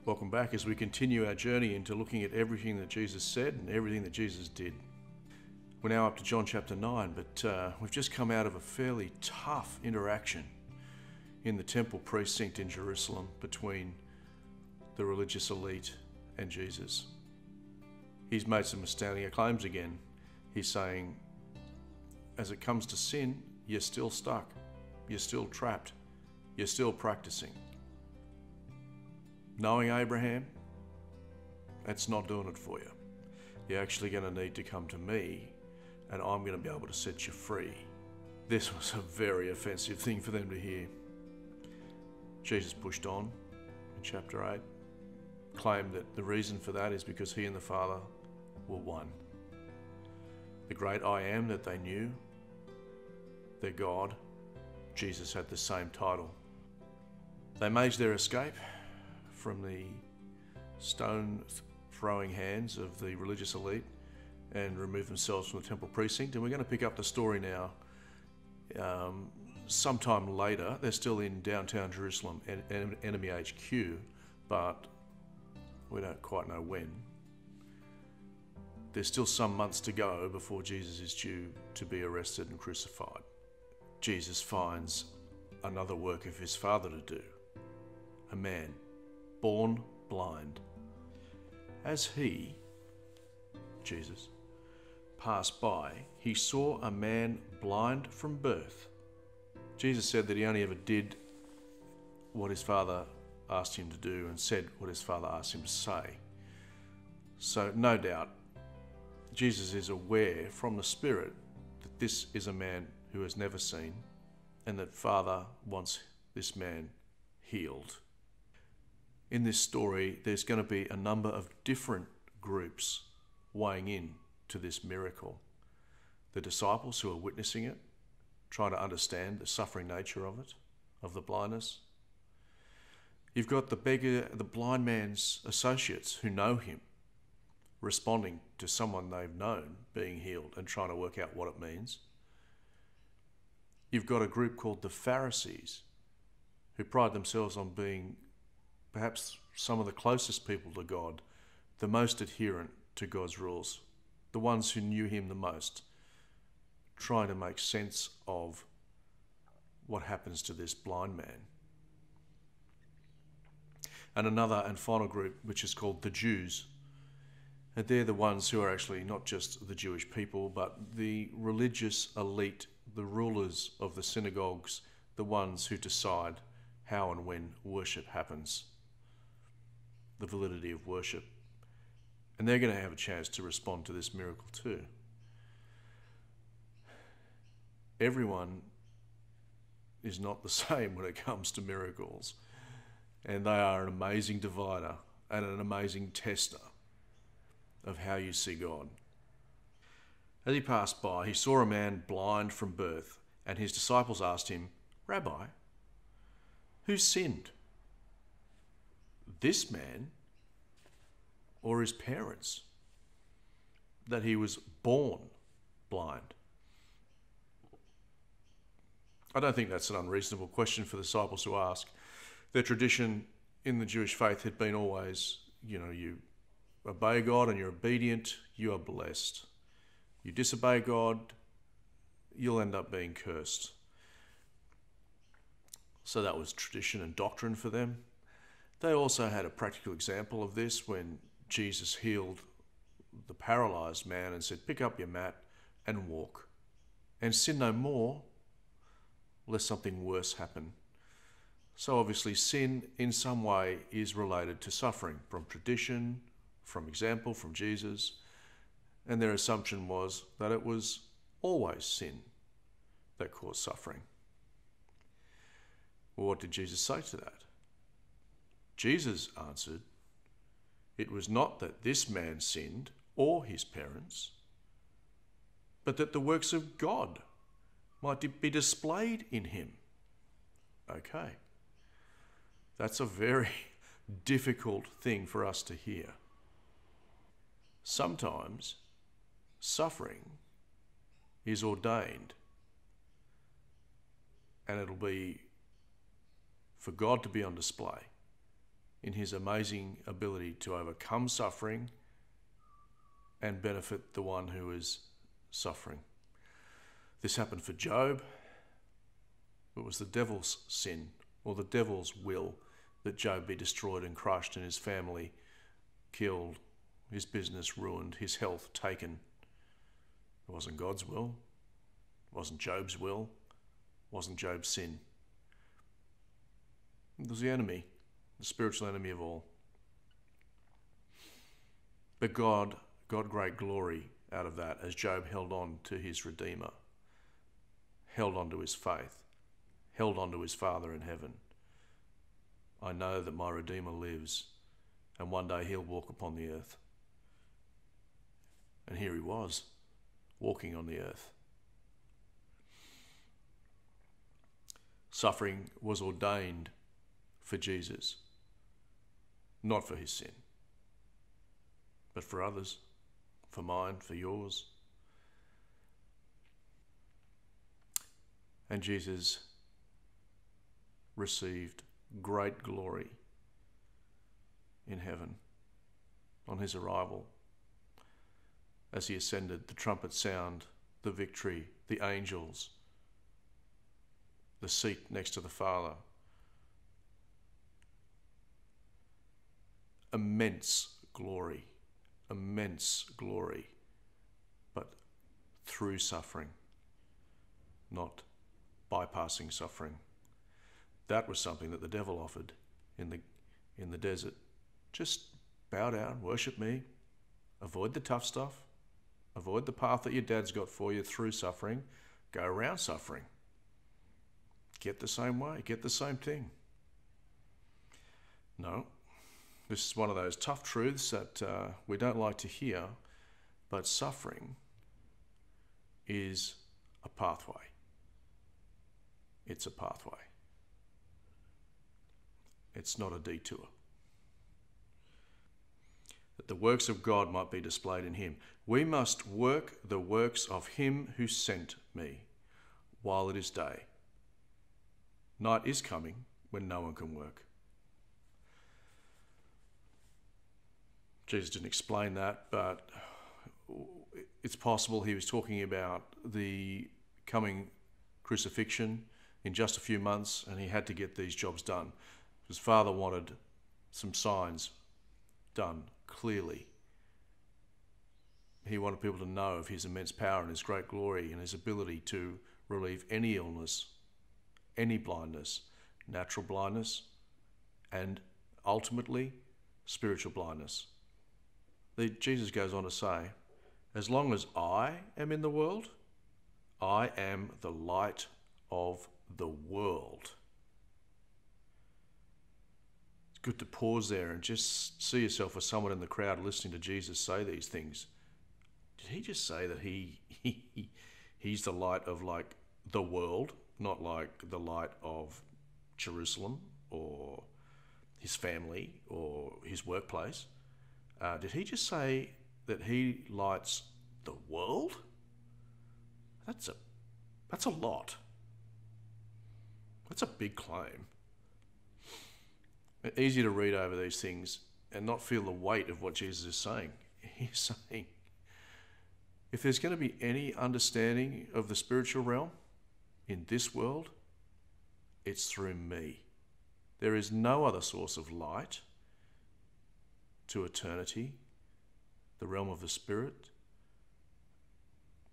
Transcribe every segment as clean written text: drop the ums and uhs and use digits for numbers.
Welcome back as we continue our journey into looking at everything that Jesus said and everything that Jesus did. We're now up to John chapter 9, but we've just come out of a fairly tough interaction in the temple precinct in Jerusalem between the religious elite and Jesus. He's made some astounding claims again. He's saying, as it comes to sin, you're still stuck, you're still trapped, you're still practicing. Knowing Abraham, that's not doing it for you. You're actually going to need to come to me, and I'm going to be able to set you free. This was a very offensive thing for them to hear. Jesus pushed on in chapter 8, claimed that the reason for that is because he and the Father were one. The great I am that they knew, their God, Jesus had the same title. They made their escape from the stone-throwing hands of the religious elite and remove themselves from the temple precinct. And we're going to pick up the story now. Sometime later, they're still in downtown Jerusalem, enemy HQ, but we don't quite know when. There's still some months to go before Jesus is due to be arrested and crucified. Jesus finds another work of his Father to do. A man born blind. As he, Jesus, passed by, he saw a man blind from birth. Jesus said that he only ever did what his Father asked him to do and said what his Father asked him to say. So no doubt, Jesus is aware from the Spirit that this is a man who has never seen and that Father wants this man healed. In this story, there's going to be a number of different groups weighing in to this miracle. The disciples who are witnessing it, trying to understand the suffering nature of it, of the blindness. You've got the beggar, the blind man's associates who know him, responding to someone they've known being healed and trying to work out what it means. You've got a group called the Pharisees, who pride themselves on being perhaps some of the closest people to God, the most adherent to God's rules, the ones who knew him the most, trying to make sense of what happens to this blind man. And another and final group, which is called the Jews. And they're the ones who are actually not just the Jewish people, but the religious elite, the rulers of the synagogues, the ones who decide how and when worship happens, the validity of worship. And they're going to have a chance to respond to this miracle too. Everyone is not the same when it comes to miracles, and they are an amazing divider and an amazing tester of how you see God. As he passed by, he saw a man blind from birth, and his disciples asked him, "Rabbi, who sinned, this man or his parents, that he was born blind?" I don't think that's an unreasonable question for the disciples to ask. Their tradition in the Jewish faith had been always, you obey God and you're obedient, you are blessed. You disobey God, you'll end up being cursed. So that was tradition and doctrine for them. They also had a practical example of this when Jesus healed the paralyzed man and said, "Pick up your mat and walk, and sin no more, lest something worse happen." So obviously sin in some way is related to suffering, from tradition, from example, from Jesus. And their assumption was that it was always sin that caused suffering. Well, what did Jesus say to that? Jesus answered, "It was not that this man sinned or his parents, but that the works of God might be displayed in him." Okay. That's a very difficult thing for us to hear. Sometimes suffering is ordained, and it'll be for God to be on display. in his amazing ability to overcome suffering and benefit the one who is suffering. This happened for Job. It was the devil's sin, or the devil's will, that Job be destroyed and crushed and his family killed, his business ruined, his health taken. It wasn't God's will. It wasn't Job's will. It wasn't Job's sin. It was the enemy, the spiritual enemy of all. But God got great glory out of that as Job held on to his Redeemer, held on to his faith, held on to his Father in heaven. I know that my Redeemer lives, and one day he'll walk upon the earth. And here he was, walking on the earth. Suffering was ordained for Jesus, not for his sin, but for others, for mine, for yours. And Jesus received great glory in heaven on his arrival. As he ascended, the trumpet sound, the victory, the angels, the seat next to the Father. Immense glory, but through suffering, not bypassing suffering. That was something that the devil offered in the desert. Just bow down, worship me, avoid the tough stuff, avoid the path that your dad's got for you through suffering, go around suffering. Get the same way, get the same thing. No, this is one of those tough truths that we don't like to hear, but suffering is a pathway. It's a pathway. It's not a detour. That the works of God might be displayed in him. We must work the works of him who sent me while it is day. Night is coming when no one can work. Jesus didn't explain that, but it's possible he was talking about the coming crucifixion in just a few months, and he had to get these jobs done. His Father wanted some signs done clearly. He wanted people to know of his immense power and his great glory and his ability to relieve any illness, any blindness, natural blindness, and ultimately spiritual blindness. Jesus goes on to say, as long as I am in the world, I am the light of the world. It's good to pause there and just see yourself as someone in the crowd listening to Jesus say these things. Did he just say that he's the light of like the world, not like the light of Jerusalem or his family or his workplace? Did he just say that he lights the world? That's a lot. That's a big claim. It's easy to read over these things and not feel the weight of what Jesus is saying. He's saying, if there's going to be any understanding of the spiritual realm in this world, it's through me. There is no other source of light to eternity, the realm of the Spirit,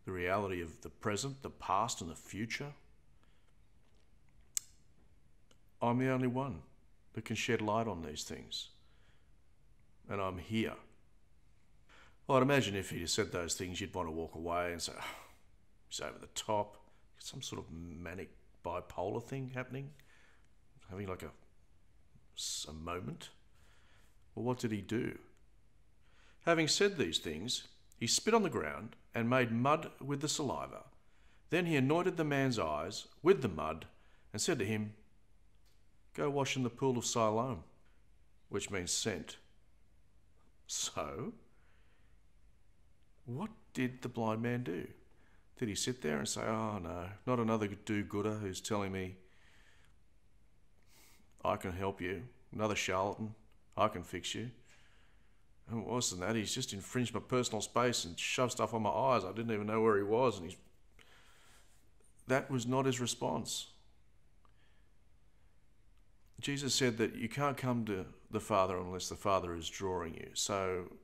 the reality of the present, the past, and the future. I'm the only one that can shed light on these things. And I'm here. Well, I'd imagine if he'd said those things, you'd want to walk away and say, oh, he's over the top. Some sort of manic bipolar thing happening. Having like a moment. Well, what did he do? Having said these things, he spit on the ground and made mud with the saliva. Then he anointed the man's eyes with the mud and said to him, go wash in the pool of Siloam, which means sent. So, what did the blind man do? Did he sit there and say, oh no, not another do-gooder who's telling me I can help you, another charlatan? I can fix you. And worse than that, he's just infringed my personal space and shoved stuff on my eyes. I didn't even know where he was. And that was not his response. Jesus said that you can't come to the Father unless the Father is drawing you. So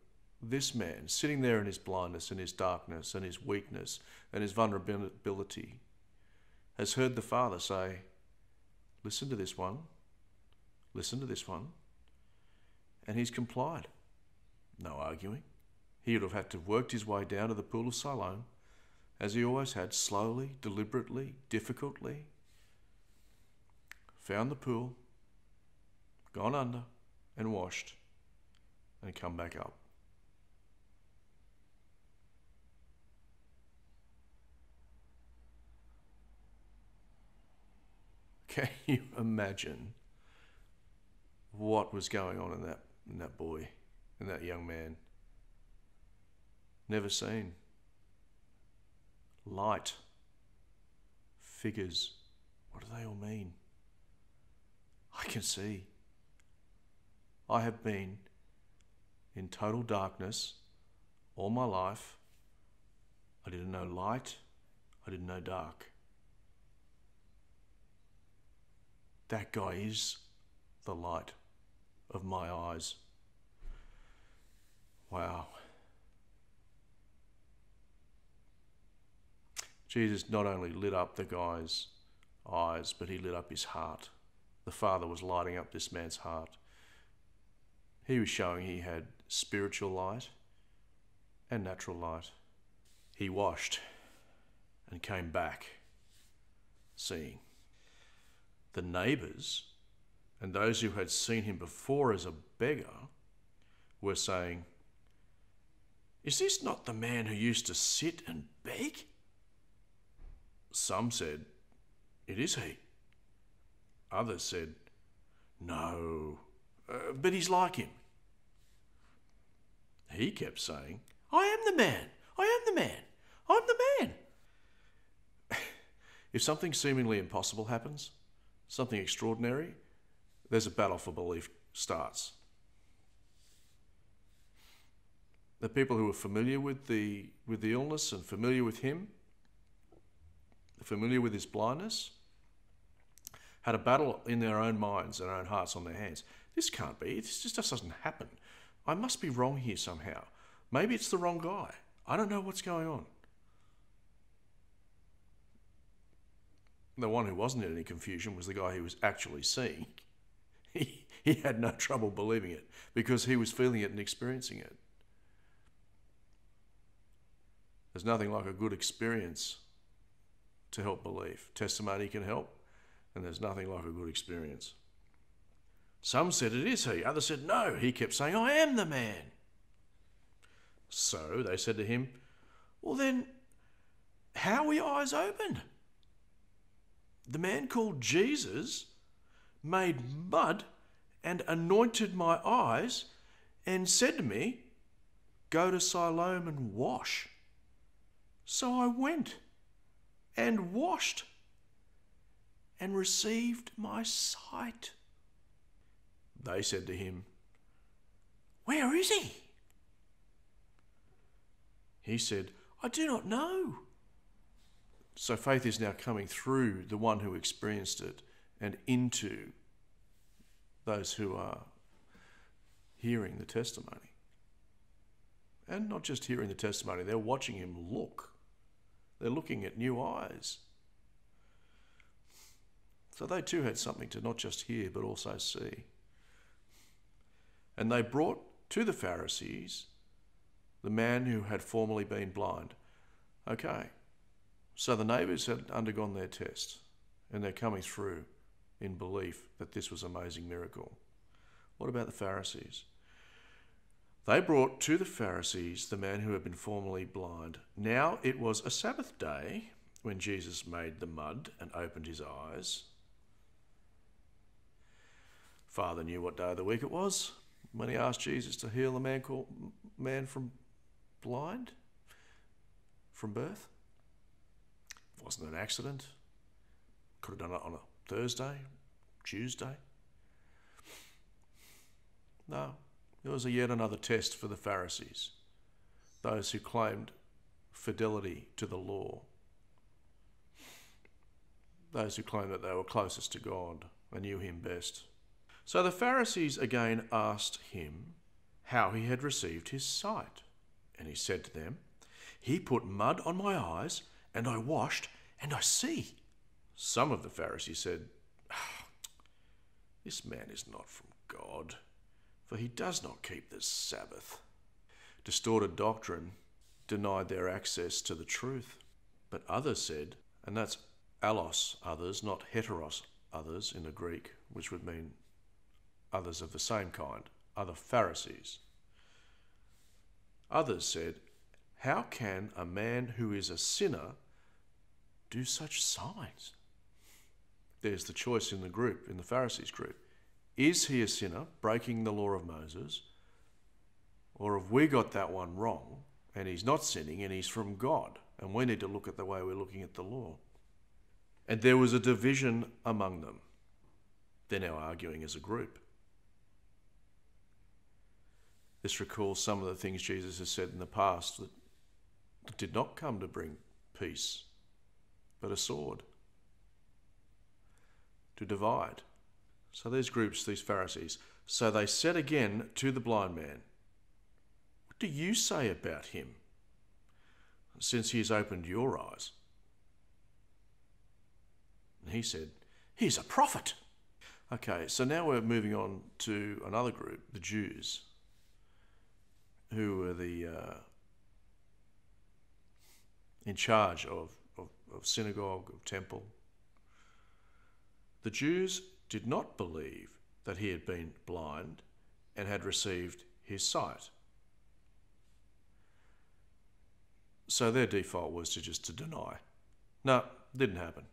this man, sitting there in his blindness and his darkness and his weakness and his vulnerability, has heard the Father say, listen to this one, listen to this one, and he's complied. No arguing. He would have had to have worked his way down to the pool of Siloam, as he always had, slowly, deliberately, difficultly, found the pool, gone under and washed, and come back up. Can you imagine what was going on in that boy, in that young man? Never seen. Light. Figures. What do they all mean? I can see. I have been in total darkness all my life. I didn't know light. I didn't know dark. That guy is the light of my eyes. Wow. Jesus not only lit up the guy's eyes, but he lit up his heart. The Father was lighting up this man's heart. He was showing he had spiritual light and natural light. He washed and came back seeing. The neighbours and those who had seen him before as a beggar were saying, "Is this not the man who used to sit and beg?" Some said, "It is he." Others said, "No, but he's like him." He kept saying, "I am the man, I am the man, I'm the man." If something seemingly impossible happens, something extraordinary, there's a battle for belief starts. The people who were familiar with the illness and familiar with him, familiar with his blindness, had a battle in their own minds and their own hearts on their hands. This can't be. This just doesn't happen. I must be wrong here somehow. Maybe it's the wrong guy. I don't know what's going on. The one who wasn't in any confusion was the guy who was actually seeing. He had no trouble believing it because he was feeling it and experiencing it. There's nothing like a good experience to help belief. Testimony can help, and there's nothing like a good experience. Some said, "It is he." Others said, "No." He kept saying, "I am the man." So they said to him, "Well then, how were your eyes opened?" "The man called Jesus made mud and anointed my eyes and said to me, 'Go to Siloam and wash.' So I went and washed and received my sight." They said to him, "Where is he?" He said, "I do not know." So faith is now coming through the one who experienced it and into those who are hearing the testimony. And not just hearing the testimony, they're watching him look. They're looking at new eyes. So they too had something to not just hear, but also see. And they brought to the Pharisees the man who had formerly been blind. Okay, so the neighbours had undergone their test, and they're coming through in belief that this was an amazing miracle. What about the Pharisees? They brought to the Pharisees the man who had been formerly blind. Now it was a Sabbath day when Jesus made the mud and opened his eyes. Father knew what day of the week it was when he asked Jesus to heal the man from blind from birth. It wasn't an accident. Could have done it on a Thursday, Tuesday. No. It was yet another test for the Pharisees, those who claimed fidelity to the law, those who claimed that they were closest to God and knew him best. So the Pharisees again asked him how he had received his sight. And he said to them, "He put mud on my eyes, and I washed, and I see." Some of the Pharisees said, "This man is not from God, for he does not keep the Sabbath." Distorted doctrine denied their access to the truth. But others said, and that's allos others, not heteros others in the Greek, which would mean others of the same kind, other Pharisees. Others said, "How can a man who is a sinner do such signs?" There's the choice in the group, in the Pharisees group. Is he a sinner, breaking the law of Moses? Or have we got that one wrong, and he's not sinning, and he's from God, and we need to look at the way we're looking at the law? And there was a division among them. They're now arguing as a group. This recalls some of the things Jesus has said in the past that did not come to bring peace, but a sword, to divide. So these groups, these Pharisees, so they said again to the blind man, "What do you say about him, since he has opened your eyes?" And he said, "He's a prophet." Okay, so now we're moving on to another group, the Jews, who were in charge of synagogue, of temple. The Jews did not believe that he had been blind and had received his sight. So their default was to deny. No, didn't happen.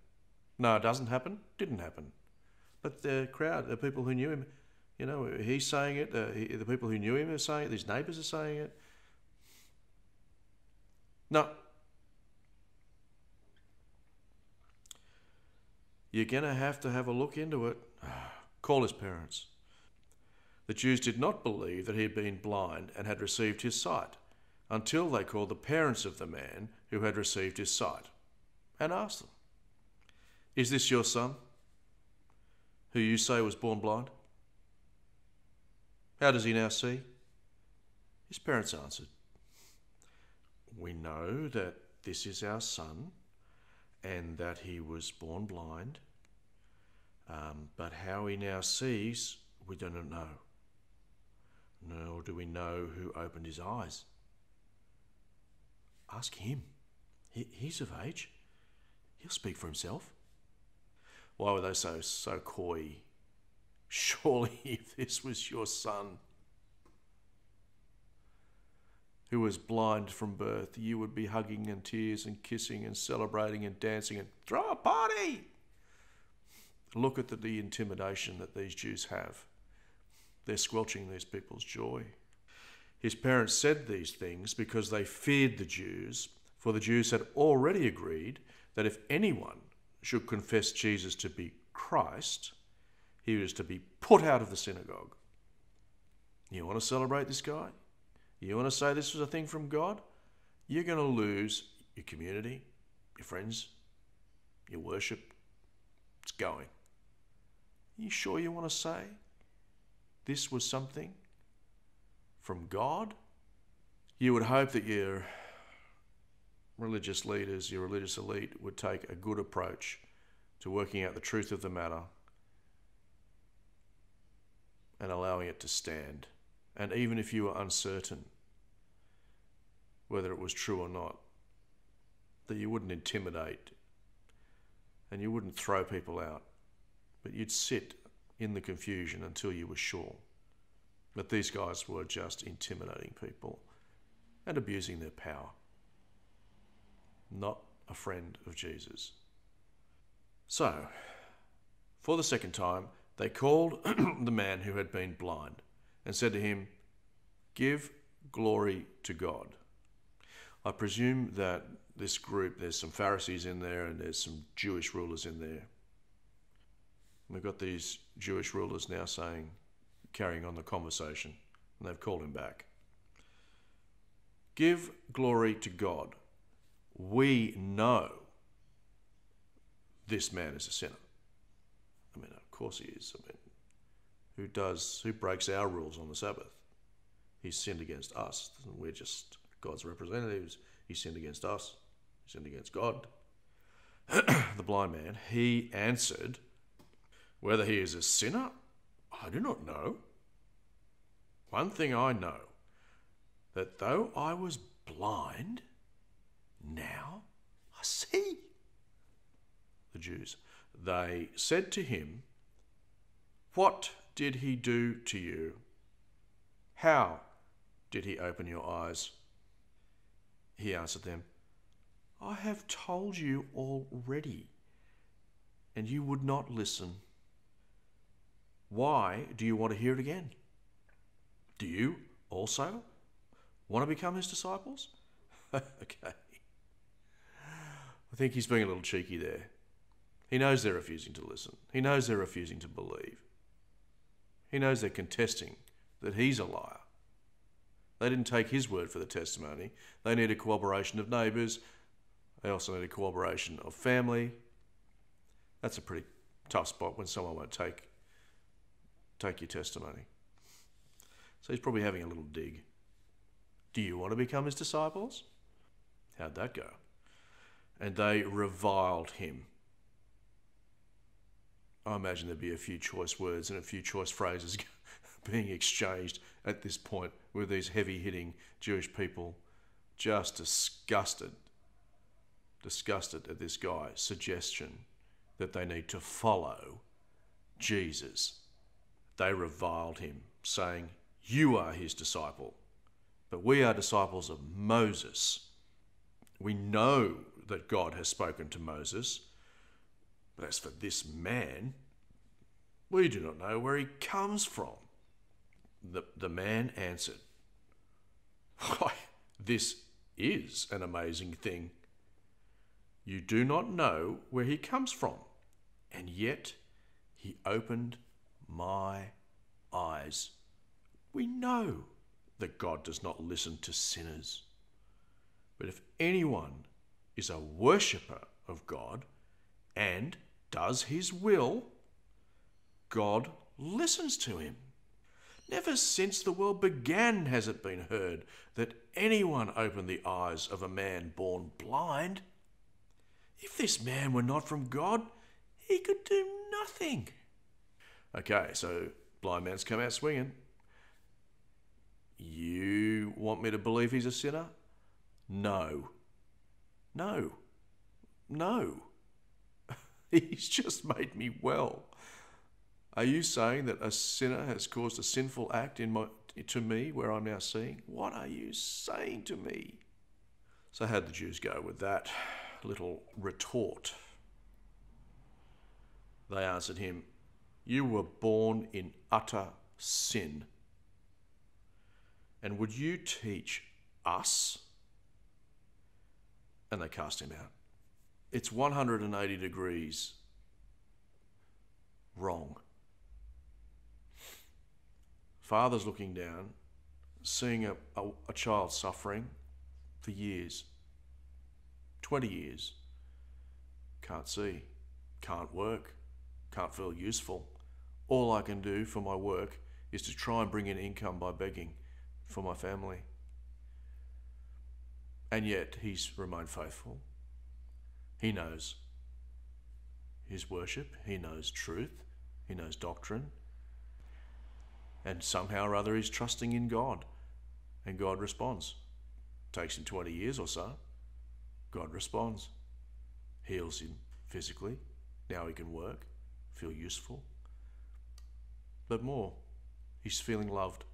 No, it doesn't happen, didn't happen. But the crowd, the people who knew him, he's saying it, the people who knew him are saying it, his neighbours are saying it. No. You're going to have a look into it. Call his parents. The Jews did not believe that he had been blind and had received his sight until they called the parents of the man who had received his sight and asked them, "Is this your son, who you say was born blind? How does he now see?" His parents answered, "We know that this is our son and that he was born blind, but how he now sees, we do not know, nor do we know who opened his eyes. Ask him. He's of age. He'll speak for himself." Why were they so coy? Surely if this was your son, who was blind from birth, you would be hugging and tears and kissing and celebrating and dancing and throw a party. Look at the intimidation that these Jews have. They're squelching these people's joy. His parents said these things because they feared the Jews, for the Jews had already agreed that if anyone should confess Jesus to be Christ, he was to be put out of the synagogue. You want to celebrate this guy? You want to say this was a thing from God? You're going to lose your community, your friends, your worship. It's going. You sure you want to say this was something from God? You would hope that your religious leaders, your religious elite, would take a good approach to working out the truth of the matter and allowing it to stand. And even if you were uncertain whether it was true or not, that you wouldn't intimidate and you wouldn't throw people out, but you'd sit in the confusion until you were sure. But these guys were just intimidating people and abusing their power. Not a friend of Jesus. So, for the second time, they called the man who had been blind and said to him, "Give glory to God." I presume that this group, there's some Pharisees in there and there's some Jewish rulers in there. We've got these Jewish rulers now saying, carrying on the conversation, and they've called him back. Give glory to God. We know this man is a sinner. I mean, of course he is. I mean, who breaks our rules on the Sabbath? He's sinned against us. We're just God's representatives. He sinned against us. He sinned against God. The blind man, he answered, whether he is a sinner, I do not know. One thing I know, that though I was blind, now I see. The Jews, they said to him, what did he do to you? How did he open your eyes? He answered them, I have told you already, and you would not listen. Why do you want to hear it again? Do you also want to become his disciples? Okay. I think he's being a little cheeky there. He knows they're refusing to listen. He knows they're refusing to believe. He knows they're contesting that he's a liar. They didn't take his word for the testimony. They need a cooperation of neighbours. They also need a cooperation of family. That's a pretty tough spot when someone won't take your testimony. So he's probably having a little dig. Do you want to become his disciples? How'd that go? And they reviled him. I imagine there'd be a few choice words and a few choice phrases being exchanged at this point with these heavy-hitting Jewish people, just disgusted at this guy's suggestion that they need to follow Jesus. They reviled him, saying, you are his disciple, but we are disciples of Moses. We know that God has spoken to Moses, but as for this man, we do not know where he comes from. The man answered, why, this is an amazing thing. You do not know where he comes from, and yet he opened my eyes. We know that God does not listen to sinners. But if anyone is a worshipper of God and does his will, God listens to him. Never since the world began has it been heard that anyone opened the eyes of a man born blind. If this man were not from God, he could do nothing. Okay, so blind man's come out swinging. You want me to believe he's a sinner? No. No. No. He's just made me well. Are you saying that a sinner has caused a sinful act to me where I'm now seeing? What are you saying to me? So how'd the Jews go with that little retort? They answered him, you were born in utter sin. And would you teach us? And they cast him out. It's 180 degrees wrong. Father's looking down, seeing a child suffering for years, 20 years. Can't see, can't work, can't feel useful. All I can do for my work is to try and bring in income by begging for my family. And yet he's remained faithful. He knows his worship, he knows truth, he knows doctrine. And somehow or other he's trusting in God. And God responds. Takes him 20 years or so. God responds. Heals him physically. Now he can work, feel useful. But more, he's feeling loved.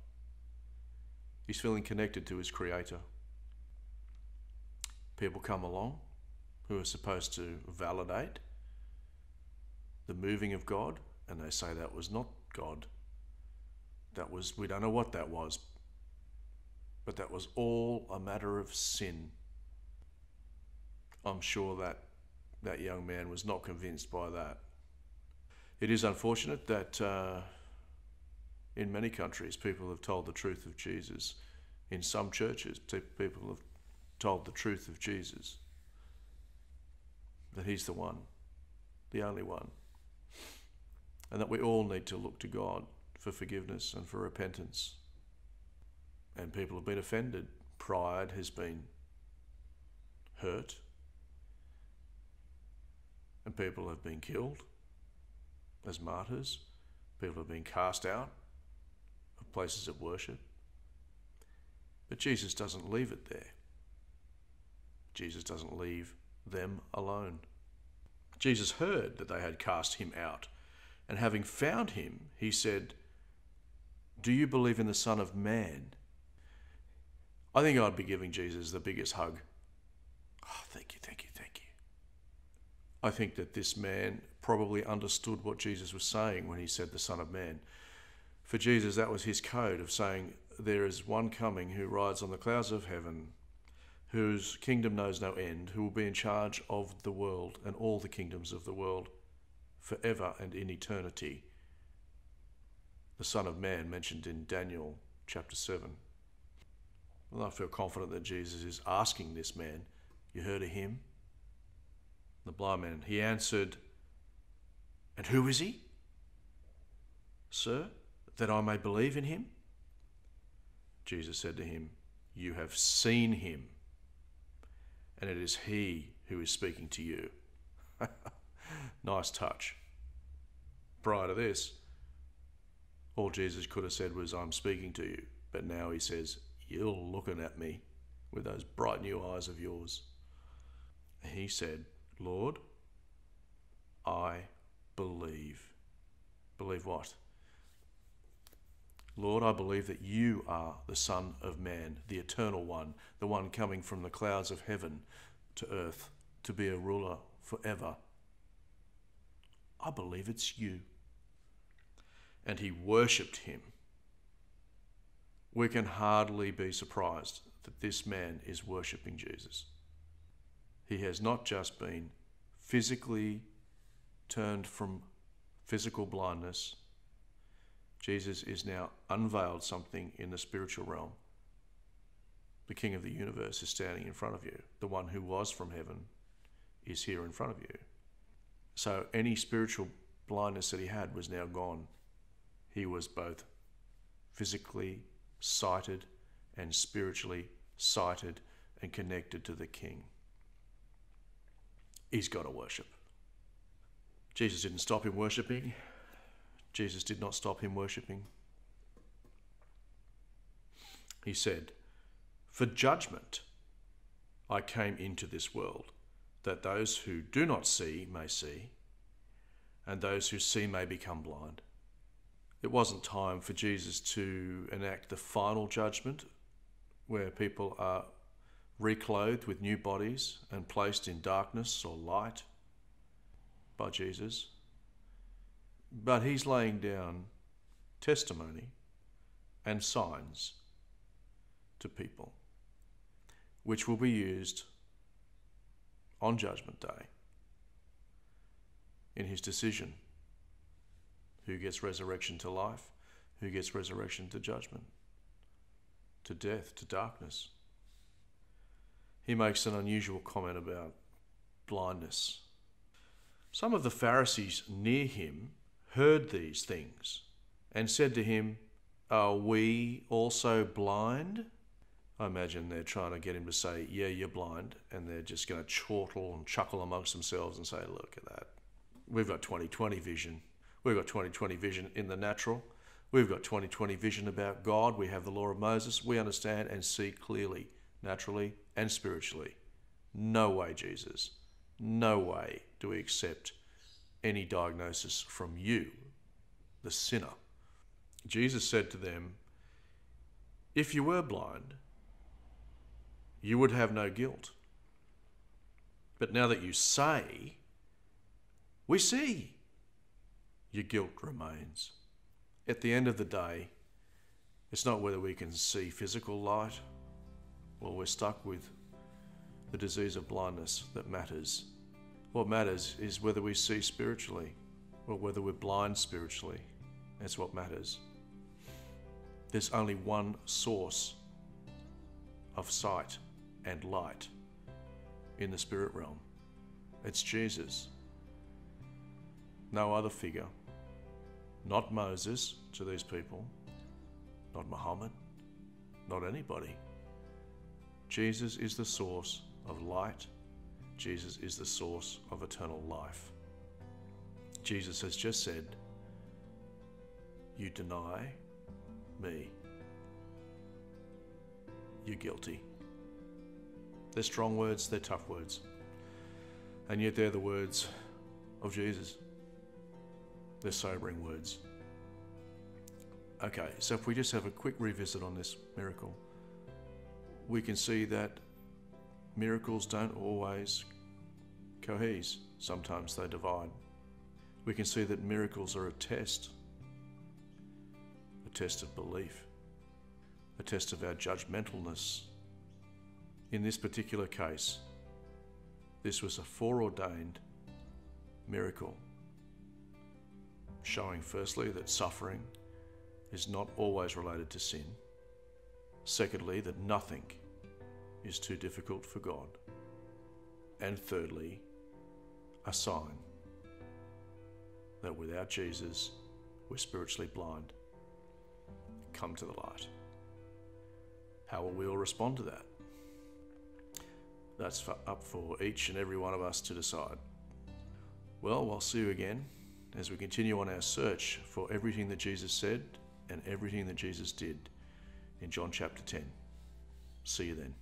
He's feeling connected to his Creator. People come along who are supposed to validate the moving of God, and they say that was not God. We don't know what that was, but that was all a matter of sin. I'm sure that young man was not convinced by that. It is unfortunate that in many countries, people have told the truth of Jesus. In some churches, people have told the truth of Jesus. That he's the one, the only one. And that we all need to look to God for forgiveness and for repentance. And people have been offended. Pride has been hurt. And people have been killed as martyrs. People have been cast out of places of worship. But Jesus doesn't leave it there. Jesus doesn't leave them alone. Jesus heard that they had cast him out, and having found him, he said, "Do you believe in the Son of Man?" I think I'd be giving Jesus the biggest hug. Oh, thank you, thank you, thank you. I think that this man probably understood what Jesus was saying when he said the Son of Man. For Jesus, that was his code of saying, there is one coming who rides on the clouds of heaven, whose kingdom knows no end, who will be in charge of the world and all the kingdoms of the world forever and in eternity. The Son of Man mentioned in Daniel chapter 7. Well, I feel confident that Jesus is asking this man, you heard of him? The blind man, he answered, "And who is he, sir, that I may believe in him?" Jesus said to him, "You have seen him, and it is he who is speaking to you." Nice touch. Prior to this, all Jesus could have said was, "I'm speaking to you." But now he says, "You're looking at me with those bright new eyes of yours." He said, "Lord, I believe." Believe what? Lord, I believe that you are the Son of Man, the eternal one, the one coming from the clouds of heaven to earth to be a ruler forever. I believe it's you. And he worshipped him. We can hardly be surprised that this man is worshipping Jesus. He has not just been physically turned from physical blindness. Jesus is now unveiled something in the spiritual realm. The King of the universe is standing in front of you. The one who was from heaven is here in front of you. So any spiritual blindness that he had was now gone. He was both physically sighted and spiritually sighted and connected to the King. He's got to worship. Jesus didn't stop him worshipping. Jesus did not stop him worshipping. He said, "For judgment I came into this world, that those who do not see may see, and those who see may become blind." It wasn't time for Jesus to enact the final judgment, where people are reclothed with new bodies and placed in darkness or light by Jesus. But he's laying down testimony and signs to people, which will be used on Judgment Day in his decision. Who gets resurrection to life? Who gets resurrection to judgment? To death, to darkness? He makes an unusual comment about blindness. Some of the Pharisees near him heard these things and said to him, "Are we also blind?" I imagine they're trying to get him to say, "Yeah, you're blind," and they're just going to chortle and chuckle amongst themselves and say, "Look at that. We've got 20/20 vision. We've got 20/20 vision in the natural. We've got 20/20 vision about God. We have the law of Moses. We understand and see clearly, naturally and spiritually. No way, Jesus. No way do we accept any diagnosis from you, the sinner." Jesus said to them, "If you were blind, you would have no guilt. But now that you say, 'We see,' your guilt remains." At the end of the day, it's not whether we can see physical light or we're stuck with the disease of blindness that matters. What matters is whether we see spiritually or whether we're blind spiritually. That's what matters. There's only one source of sight and light in the spirit realm. It's Jesus. No other figure. Not Moses to these people. Not Muhammad. Not anybody. Jesus is the source of light. Jesus is the source of eternal life. Jesus has just said, you deny me, you're guilty. They're strong words, they're tough words. And yet they're the words of Jesus. They're sobering words. Okay, so if we just have a quick revisit on this miracle, we can see that miracles don't always cohere. Sometimes they divide. We can see that miracles are a test of belief, a test of our judgmentalness. In this particular case, this was a foreordained miracle, showing firstly that suffering is not always related to sin. Secondly, that nothing is too difficult for God. And thirdly, a sign that without Jesus, we're spiritually blind. Come to the light. How will we all respond to that? That's up for each and every one of us to decide. Well, I'll see you again as we continue on our search for everything that Jesus said and everything that Jesus did in John chapter 10. See you then.